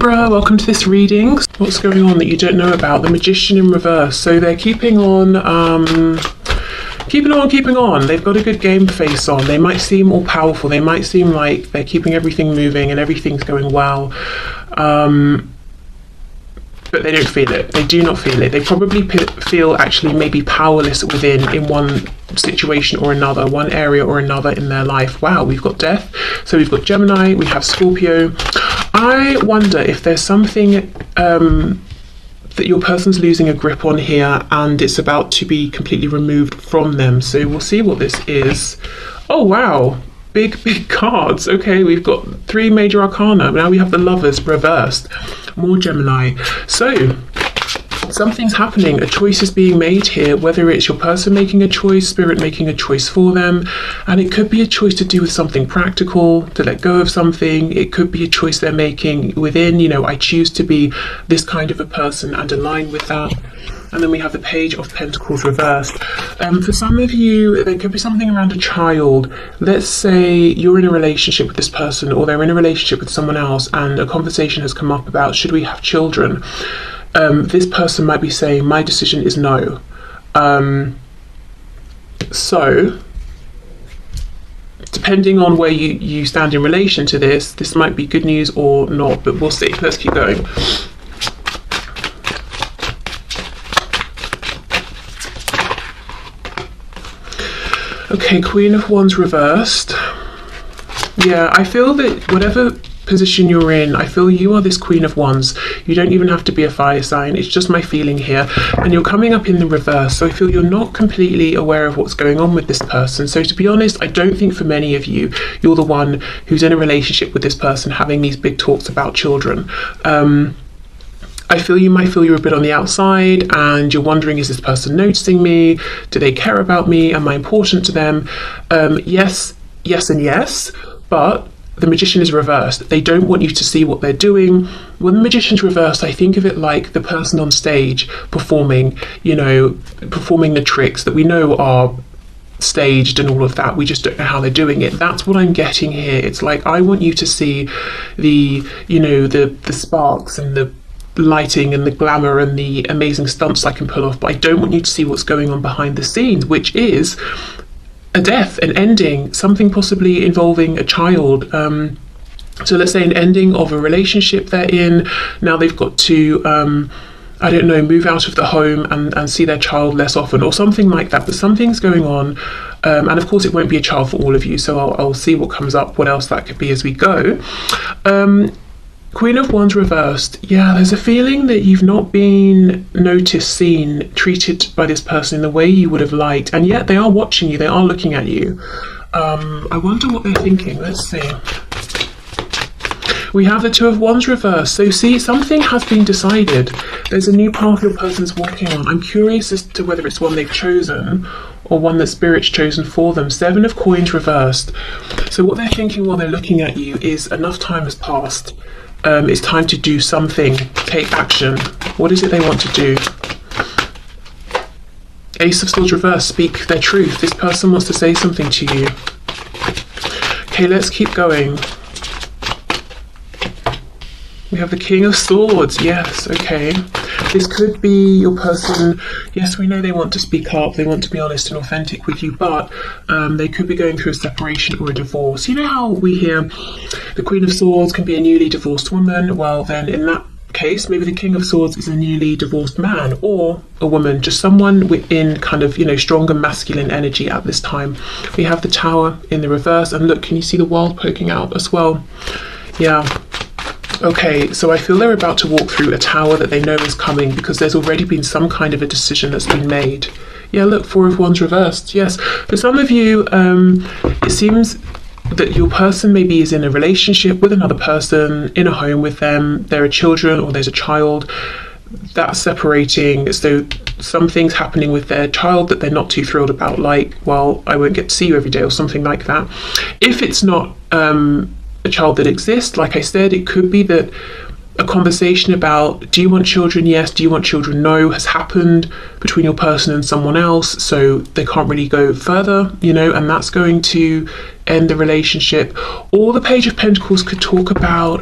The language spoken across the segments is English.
Libra, welcome to this reading. What's going on that you don't know about? The Magician in reverse. So they're keeping on. They've got a good game face on. They might seem all powerful. They might seem like they're keeping everything moving and everything's going well. But they don't feel it. They do not feel it. They probably feel actually maybe powerless within in one situation or another, one area or another in their life. Wow, we've got Death. So we've got Gemini, we have Scorpio. I wonder if there's something that your person's losing a grip on here and it's about to be completely removed from them. So we'll see what this is. Oh, wow. Big cards. Okay, we've got 3 major arcana. Now we have the Lovers reversed. More Gemini. So something's happening. A choice is being made here, whether it's your person making a choice, spirit making a choice for them. And it could be a choice to do with something practical, to let go of something. It could be a choice they're making within, I choose to be this kind of a person and align with that. And then we have the Page of Pentacles reversed. For some of you, there could be something around a child. Let's say you're in a relationship with this person or they're in a relationship with someone else and a conversation has come up about, should we have children? This person might be saying, my decision is no. So, depending on where you stand in relation to this might be good news or not, but we'll see. Let's keep going. Okay, Queen of Wands reversed. Yeah, I feel that whatever position you're in, I feel you are this Queen of Wands. You don't even have to be a fire sign. It's just my feeling here. And you're coming up in the reverse. So I feel you're not completely aware of what's going on with this person. So to be honest, I don't think for many of you, you're the one who's in a relationship with this person having these big talks about children. I feel you might feel you're a bit on the outside and you're wondering, is this person noticing me? Do they care about me? Am I important to them? Yes, and yes, but the Magician is reversed. They don't want you to see what they're doing. When the Magician's reversed, I think of it like the person on stage performing, performing the tricks that we know are staged and all of that. We just don't know how they're doing it. That's what I'm getting here. It's like, I want you to see the sparks and the lighting and the glamour and the amazing stunts I can pull off, but I don't want you to see what's going on behind the scenes, which is a death, an ending, something possibly involving a child. So let's say an ending of a relationship they're in. Now they've got to move out of the home and see their child less often or something like that, but something's going on. And of course it won't be a child for all of you, so I'll see what comes up, what else that could be as we go. Queen of Wands reversed. Yeah, there's a feeling that you've not been noticed, seen, treated by this person in the way you would have liked, and yet they are watching you, they are looking at you. I wonder what they're thinking. Let's see. We have the Two of Wands reversed. So see, something has been decided. There's a new path your person's walking on. I'm curious as to whether it's one they've chosen or one that Spirit's chosen for them. 7 of Coins reversed. So what they're thinking while they're looking at you is enough time has passed. It's time to do something, take action. What is it they want to do? Ace of Swords reversed, speak their truth. This person wants to say something to you. Okay, let's keep going. We have the King of Swords. Yes, okay. This could be your person. Yes, we know they want to speak up, they want to be honest and authentic with you, but they could be going through a separation or a divorce. You know how we hear the Queen of Swords can be a newly divorced woman? Well, then in that case, maybe the King of Swords is a newly divorced man or a woman, just someone within kind of, stronger masculine energy at this time. We have the Tower in the reverse, and look, can you see the World poking out as well? Yeah. Okay, so I feel they're about to walk through a tower that they know is coming because there's already been some kind of a decision that's been made. Yeah, look, 4 of Wands reversed. Yes, for some of you, it seems that your person maybe is in a relationship with another person, in a home with them, there are children or there's a child that's separating, so something's happening with their child that they're not too thrilled about, like, well, I won't get to see you every day or something like that. If it's not a child that exists, like I said, it could be that a conversation about, do you want children? Yes. Do you want children? No, has happened between your person and someone else, so they can't really go further, and that's going to end the relationship. Or the Page of Pentacles could talk about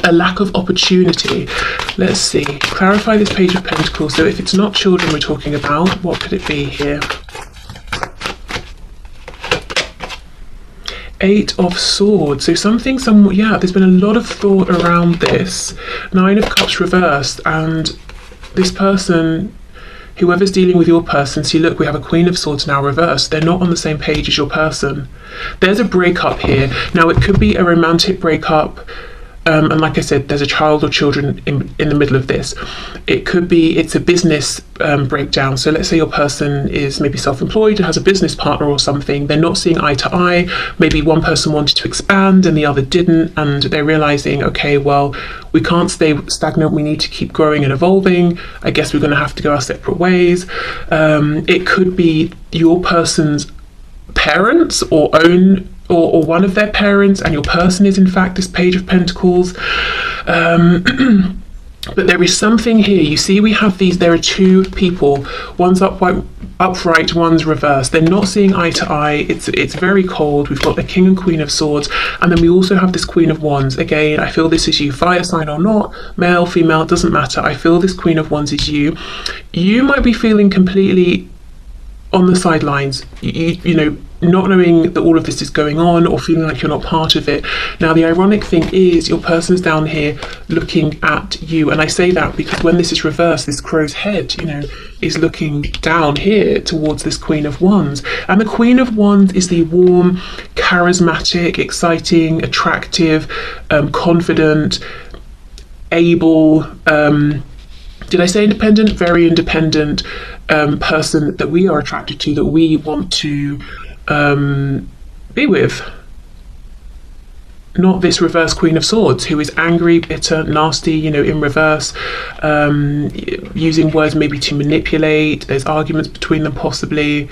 a lack of opportunity. Let's see, clarify this Page of Pentacles. So if it's not children we're talking about, what could it be here? Eight of Swords. So something, yeah, there's been a lot of thought around this. Nine of Cups reversed, and this person, whoever's dealing with your person, see, look, we have a Queen of Swords now reversed. They're not on the same page as your person. There's a breakup here. Now, it could be a romantic breakup. And like I said, there's a child or children in the middle of this. It could be, it's a business breakdown. So let's say your person is maybe self-employed and has a business partner or something. They're not seeing eye to eye. Maybe one person wanted to expand and the other didn't. And they're realizing, okay, well, we can't stay stagnant. We need to keep growing and evolving. I guess we're going to have to go our separate ways. It could be your person's parents or one of their parents, and your person is in fact this Page of Pentacles. But there is something here. You see, we have these, there are two people, one's upright, one's reversed. They're not seeing eye to eye. It's very cold. We've got the King and Queen of Swords, and then we also have this Queen of Wands. Again, I feel this is you, fire sign or not, male, female, it doesn't matter. I feel this Queen of Wands is you. You might be feeling completely on the sidelines, you know, not knowing that all of this is going on, or feeling like you're not part of it. Now, the ironic thing is your person's down here looking at you, and I say that because when this is reversed, this crow's head, you know, is looking down here towards this Queen of Wands, and the Queen of Wands is the warm, charismatic, exciting, attractive, confident, able, did I say independent? Very independent person that we are attracted to, that we want to be with. Not this reverse Queen of Swords who is angry, bitter, nasty, you know, in reverse, using words maybe to manipulate. There's arguments between them possibly.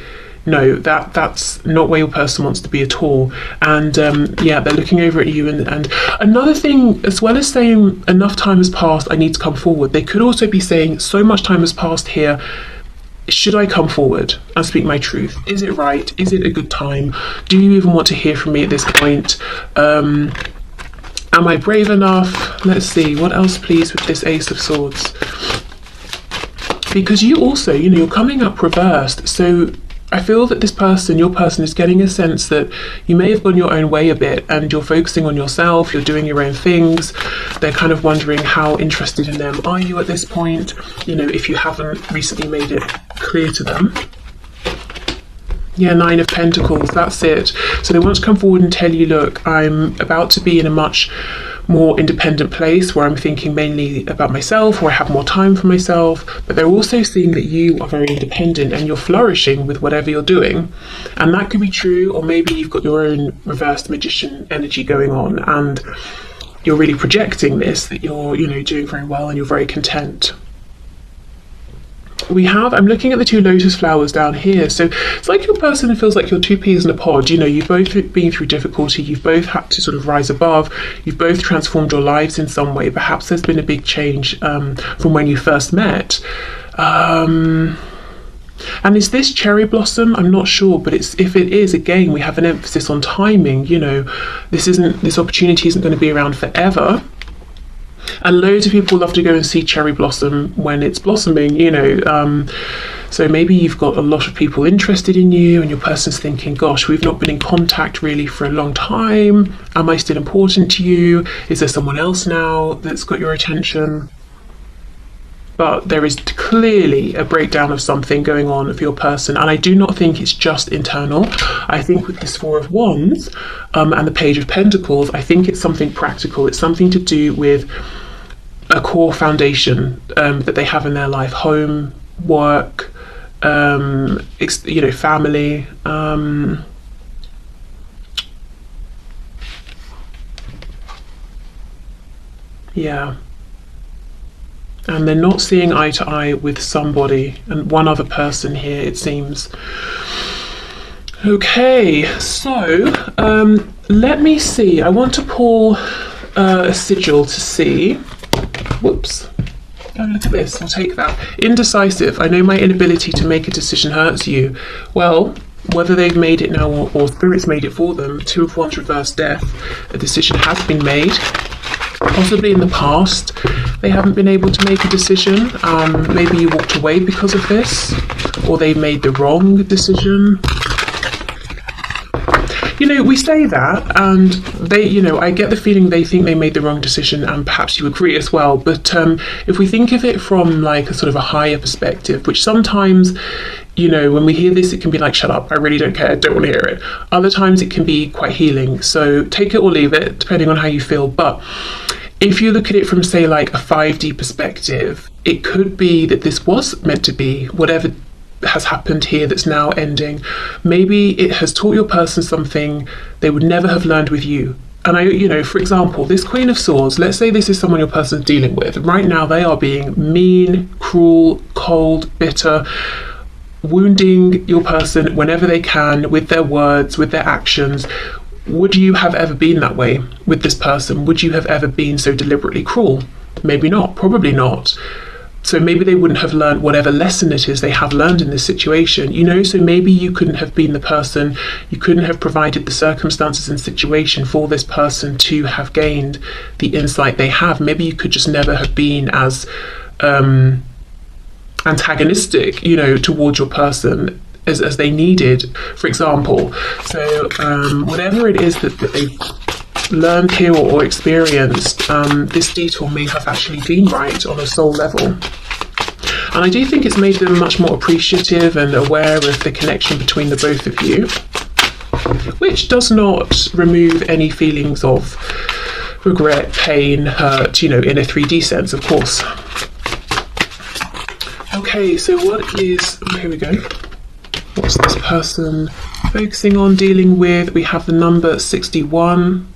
No, that's not where your person wants to be at all. And yeah, they're looking over at you. And another thing, as well as saying enough time has passed, I need to come forward, they could also be saying so much time has passed here. Should I come forward and speak my truth? Is it right? Is it a good time? Do you even want to hear from me at this point? Am I brave enough? Let's see, what else please with this Ace of Swords? Because you also, you know, you're coming up reversed. So I feel that this person, your person, is getting a sense that you may have gone your own way a bit and you're focusing on yourself, you're doing your own things. They're kind of wondering how interested in them are you at this point, you know, if you haven't recently made it clear to them. Yeah, Nine of Pentacles, that's it. So they want to come forward and tell you, look, I'm about to be in a much more independent place where I'm thinking mainly about myself, where I have more time for myself, but they're also seeing that you are very independent and you're flourishing with whatever you're doing. And that could be true, or maybe you've got your own reversed magician energy going on and you're really projecting this, that you're, you know, doing very well and you're very content. I'm looking at the two lotus flowers down here. So it's like your person feels like you're two peas in a pod. You know, you've both been through difficulty, you've both had to sort of rise above, you've both transformed your lives in some way. Perhaps there's been a big change from when you first met. And is this cherry blossom? I'm not sure, but if it is, again, we have an emphasis on timing. You know, this opportunity isn't going to be around forever. And loads of people love to go and see cherry blossom when it's blossoming, you know. So maybe you've got a lot of people interested in you and your person's thinking, gosh, we've not been in contact really for a long time. Am I still important to you? Is there someone else now that's got your attention? But there is clearly a breakdown of something going on for your person. And I do not think it's just internal. I think with this Four of Wands and the Page of Pentacles, I think it's something practical. It's something to do with a core foundation that they have in their life. Home, work, you know, family. Yeah. And they're not seeing eye to eye with somebody, and one other person here, it seems. Okay, so let me see. I want to pull a sigil to see. Whoops. Oh, look at this. I'll take that. Indecisive. I know my inability to make a decision hurts you. Well, whether they've made it now or Spirit's made it for them, Two of Wands reverse death. A decision has been made. Possibly in the past, they haven't been able to make a decision. Maybe you walked away because of this, or they made the wrong decision. You know, we say that, and they, you know, I get the feeling they think they made the wrong decision, and perhaps you agree as well. But if we think of it from like a sort of a higher perspective, which sometimes, you know, when we hear this, it can be like, shut up, I really don't care, I don't want to hear it. Other times it can be quite healing. So take it or leave it, depending on how you feel. But if you look at it from, say, like a 5D perspective, it could be that this was meant to be whatever has happened here that's now ending. Maybe it has taught your person something they would never have learned with you. And I, you know, for example, this Queen of Swords, let's say this is someone your person's dealing with. Right now they are being mean, cruel, cold, bitter, wounding your person whenever they can with their words, with their actions. Would you have ever been that way with this person? Would you have ever been so deliberately cruel? Maybe not, probably not. So maybe they wouldn't have learned whatever lesson it is they have learned in this situation, you know, so maybe you couldn't have been the person, you couldn't have provided the circumstances and situation for this person to have gained the insight they have. Maybe you could just never have been as antagonistic, you know, towards your person as they needed, for example. So whatever it is that they've learned here or experienced, this detour may have actually been right on a soul level. And I do think it's made them much more appreciative and aware of the connection between the both of you, which does not remove any feelings of regret, pain, hurt, you know, in a 3D sense, of course. Okay, so what is, here we go. What's this person focusing on, dealing with? We have the number 61.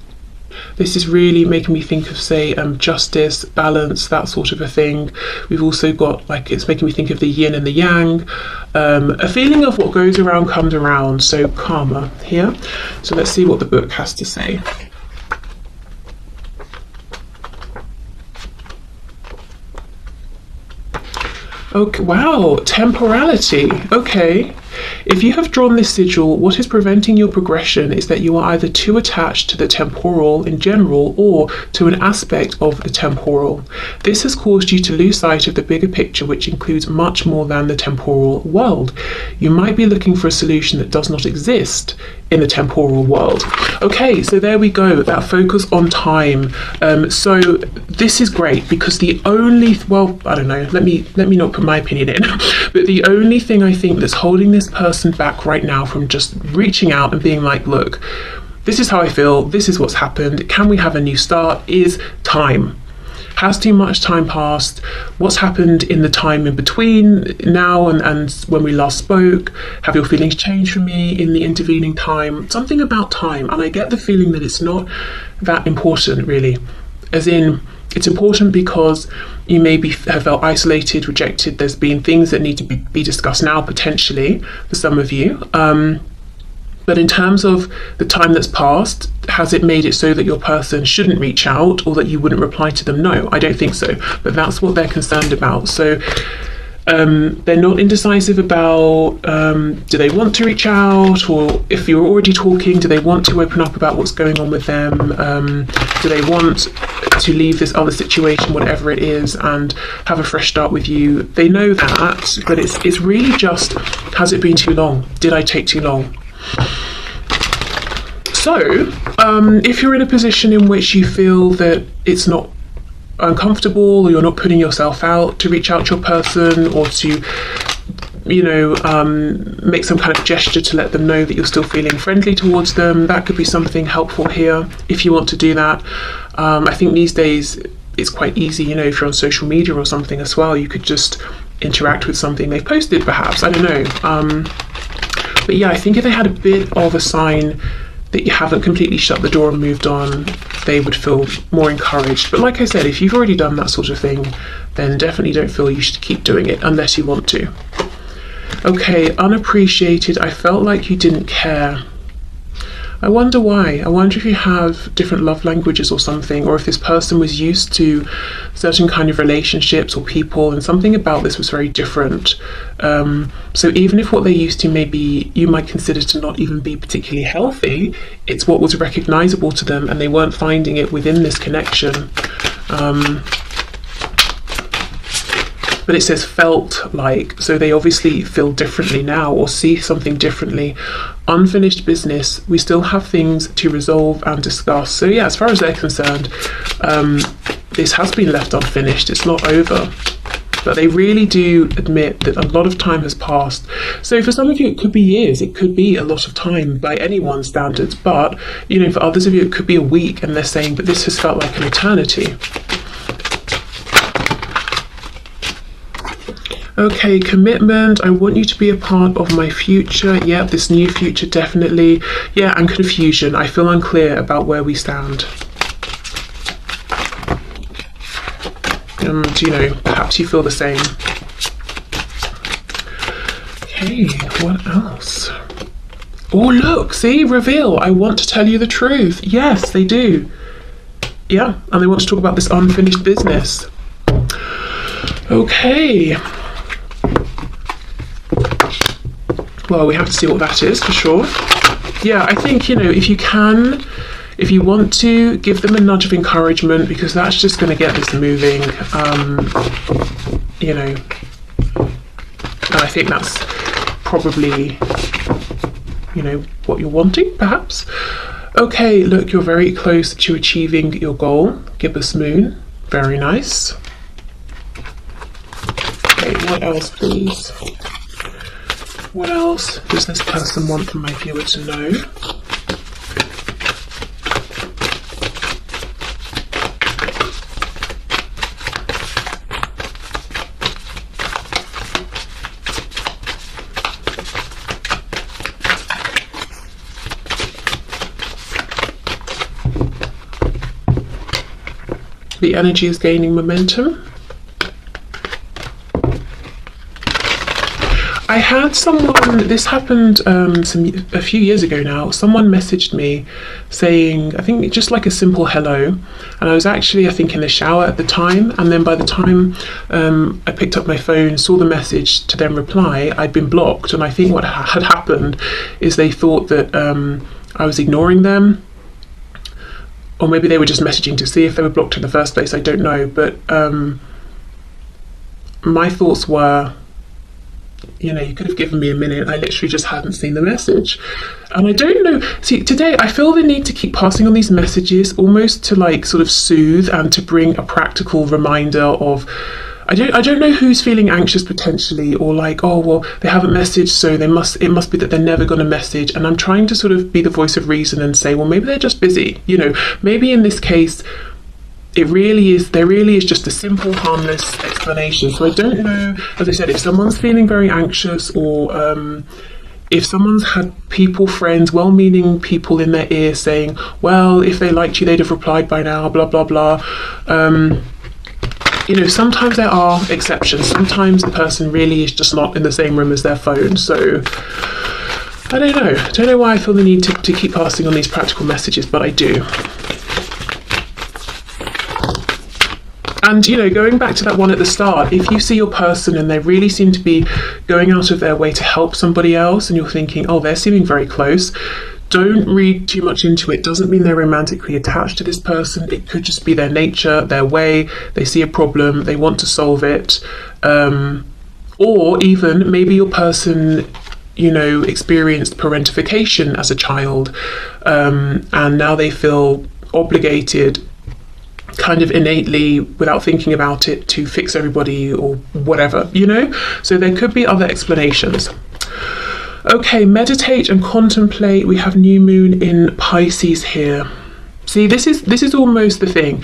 This is really making me think of, say, justice, balance, that sort of a thing. We've also got, like, it's making me think of the yin and the yang. A feeling of what goes around comes around, so karma here. So let's see what the book has to say. Okay, wow, temporality, okay. If you have drawn this sigil, what is preventing your progression is that you are either too attached to the temporal in general or to an aspect of the temporal. This has caused you to lose sight of the bigger picture, which includes much more than the temporal world. You might be looking for a solution that does not exist in the temporal world. Okay, so there we go, that focus on time. So this is great because the only, well, I don't know, let me not put my opinion in, but the only thing I think that's holding this person back right now from just reaching out and being like, look, this is how I feel, this is what's happened, can we have a new start, is time. Has too much time passed? What's happened in the time in between now and when we last spoke? Have your feelings changed for me in the intervening time? Something about time, and I get the feeling that it's not that important really. As in, it's important because you maybe have felt isolated, rejected. There's been things that need to be discussed now, potentially, for some of you. But in terms of the time that's passed, has it made it so that your person shouldn't reach out or that you wouldn't reply to them? No, I don't think so. But that's what they're concerned about. So they're not indecisive about do they want to reach out, or if you're already talking, do they want to open up about what's going on with them? Do they want to leave this other situation, whatever it is, and have a fresh start with you? They know that, but it's really just, has it been too long? Did I take too long? So, if you're in a position in which you feel that it's not uncomfortable, or you're not putting yourself out to reach out to your person, or to, you know, make some kind of gesture to let them know that you're still feeling friendly towards them, that could be something helpful here if you want to do that. I think these days it's quite easy, you know, if you're on social media or something as well, you could just interact with something they've posted perhaps, I don't know. But yeah, I think if they had a bit of a sign that you haven't completely shut the door and moved on, they would feel more encouraged. But like I said, if you've already done that sort of thing, then definitely don't feel you should keep doing it unless you want to. Okay, unappreciated. I felt like you didn't care. I wonder why. I wonder if you have different love languages or something, or if this person was used to certain kind of relationships or people, and something about this was very different. So even if what they're used to maybe you might consider to not even be particularly healthy, it's what was recognizable to them, and they weren't finding it within this connection. But it says felt like, so they obviously feel differently now or see something differently. Unfinished business, we still have things to resolve and discuss. So yeah, as far as they're concerned, this has been left unfinished, it's not over. But they really do admit that a lot of time has passed. So for some of you it could be years, it could be a lot of time by anyone's standards, but you know, for others of you it could be a week, and they're saying, but this has felt like an eternity. Okay, commitment. I want you to be a part of my future. Yeah, this new future, definitely. Yeah, and confusion. I feel unclear about where we stand. And, you know, perhaps you feel the same. Okay, what else? Oh, look, see, reveal. I want to tell you the truth. Yes, they do. Yeah, and they want to talk about this unfinished business. Okay. Well, we have to see what that is for sure. Yeah, I think, you know, if you want to, give them a nudge of encouragement, because that's just going to get this moving. You know, and I think that's probably, you know, what you're wanting, perhaps. Okay, look, you're very close to achieving your goal. Gibbous moon, very nice. Okay, what else, please? What else does this person want from my viewer to know? The energy is gaining momentum. I had someone, this happened a few years ago now, someone messaged me saying, I think just like a simple hello, and I was actually, I think, in the shower at the time, and then by the time I picked up my phone, saw the message to then reply, I'd been blocked, and I think what had happened is they thought that I was ignoring them, or maybe they were just messaging to see if they were blocked in the first place, I don't know, but my thoughts were, you know, you could have given me a minute. I literally just hadn't seen the message. And I don't know. See, today I feel the need to keep passing on these messages, almost to like sort of soothe and to bring a practical reminder of, I don't know who's feeling anxious potentially, or like, oh, well, they haven't messaged, so it must be that they're never going to message. And I'm trying to sort of be the voice of reason and say, well, maybe they're just busy. You know, maybe in this case, there really is just a simple, harmless explanation. So I don't know, as I said, if someone's feeling very anxious, or if someone's had people, friends, well-meaning people in their ear saying, well, if they liked you, they'd have replied by now, blah, blah, blah. You know, sometimes there are exceptions. Sometimes the person really is just not in the same room as their phone. So I don't know why I feel the need to keep passing on these practical messages, but I do. And, you know, going back to that one at the start, if you see your person and they really seem to be going out of their way to help somebody else, and you're thinking, oh, they're seeming very close, don't read too much into it. Doesn't mean they're romantically attached to this person. It could just be their nature, their way. They see a problem, they want to solve it. Or even maybe your person, you know, experienced parentification as a child, and now they feel obligated, kind of innately, without thinking about it, to fix everybody or whatever, you know. So there could be other explanations. Okay, meditate and contemplate. We have new moon in Pisces here. See, this is almost the thing.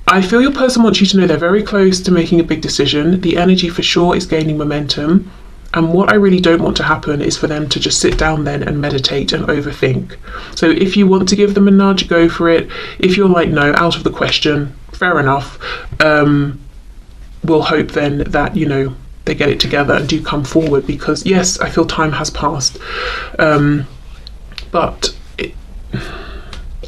I feel your person wants you to know they're very close to making a big decision. The energy for sure is gaining momentum. And what I really don't want to happen is for them to just sit down then and meditate and overthink. So if you want to give them a nudge, go for it. If you're like, no, out of the question, fair enough. We'll hope then that, you know, they get it together and do come forward, because yes, I feel time has passed. But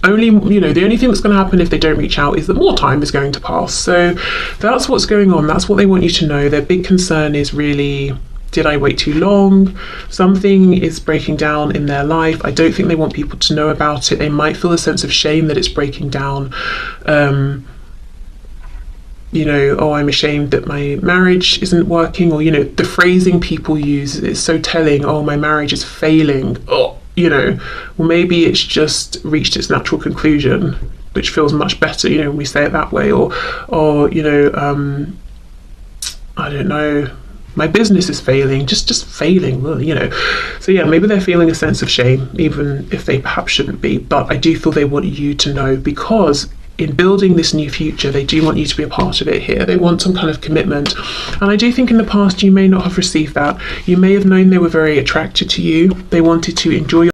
only, you know, the only thing that's going to happen if they don't reach out is that more time is going to pass. So that's what's going on. That's what they want you to know. Their big concern is really, did I wait too long? Something is breaking down in their life. I don't think they want people to know about it. They might feel a sense of shame that it's breaking down. You know, oh, I'm ashamed that my marriage isn't working, or, you know, the phrasing people use is so telling. Oh, my marriage is failing. Oh, you know, well, maybe it's just reached its natural conclusion, which feels much better, you know, when we say it that way. Or you know, I don't know, my business is failing, just failing, you know. So yeah, maybe they're feeling a sense of shame, even if they perhaps shouldn't be. But I do feel they want you to know, because in building this new future, they do want you to be a part of it here. They want some kind of commitment. And I do think in the past you may not have received that. You may have known they were very attracted to you. They wanted to enjoy your